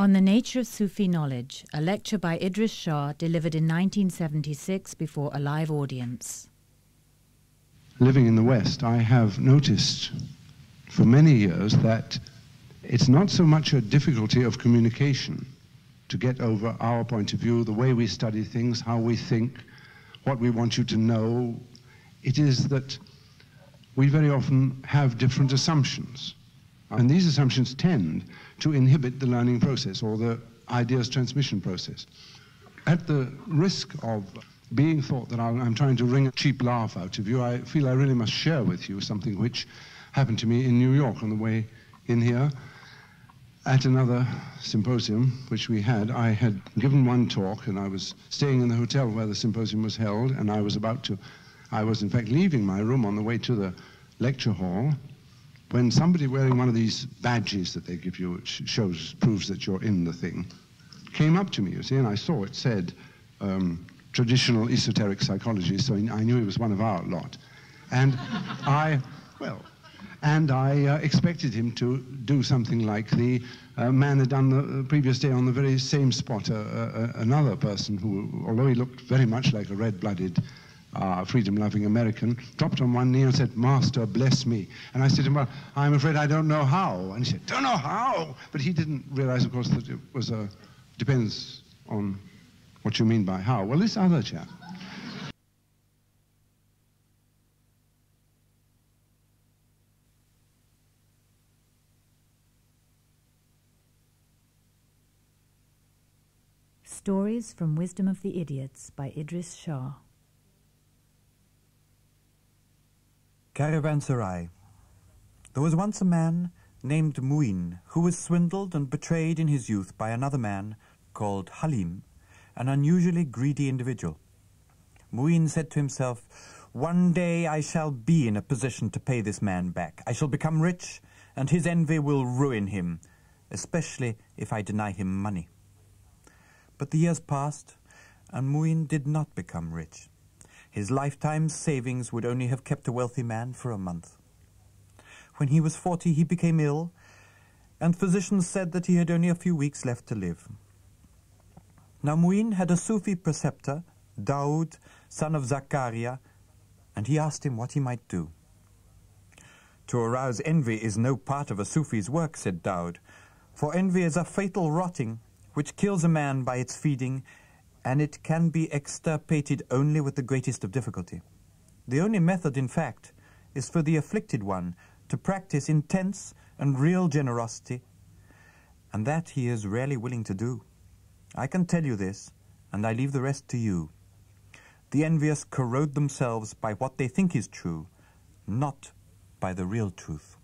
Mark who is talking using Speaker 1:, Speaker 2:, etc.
Speaker 1: On the Nature of Sufi Knowledge, a lecture by Idries Shah delivered in 1976 before a live audience.
Speaker 2: Living in the West, I have noticed for many years that it's not so much a difficulty of communication to get over our point of view, the way we study things, how we think, what we want you to know. It is that we very often have different assumptions. And these assumptions tend to inhibit the learning process or the ideas transmission process. At the risk of being thought that I'm trying to wring a cheap laugh out of you, I feel I really must share with you something which happened to me in New York on the way in here. At another symposium which we had, I had given one talk and I was staying in the hotel where the symposium was held, and I was in fact leaving my room on the way to the lecture hall when somebody wearing one of these badges that they give you, which proves that you're in the thing, came up to me, you see, and I saw it said traditional esoteric psychology, so I knew he was one of our lot. And I expected him to do something like the man had done the previous day on the very same spot, another person who, although he looked very much like a red-blooded, freedom-loving American, dropped on one knee and said, "Master, bless me." And I said to him, "Well, I'm afraid I don't know how." And he said, "Don't know how?" But he didn't realize, of course, that it was depends on what you mean by how. Well, this other chap,
Speaker 1: Stories from Wisdom of the Idiots by Idries Shah.
Speaker 3: Caravanserai. There was once a man named Muin who was swindled and betrayed in his youth by another man called Halim, an unusually greedy individual. Muin said to himself, "One day I shall be in a position to pay this man back. I shall become rich, and his envy will ruin him, especially if I deny him money." But the years passed, and Muin did not become rich. His lifetime's savings would only have kept a wealthy man for a month. When he was 40, he became ill, and physicians said that he had only a few weeks left to live. Now Muin had a Sufi preceptor, Daoud, son of Zakaria, and he asked him what he might do. "To arouse envy is no part of a Sufi's work," said Daoud, "for envy is a fatal rotting which kills a man by its feeding, and it can be extirpated only with the greatest of difficulty. The only method, in fact, is for the afflicted one to practice intense and real generosity, and that he is rarely willing to do. I can tell you this, and I leave the rest to you. The envious corrode themselves by what they think is true, not by the real truth."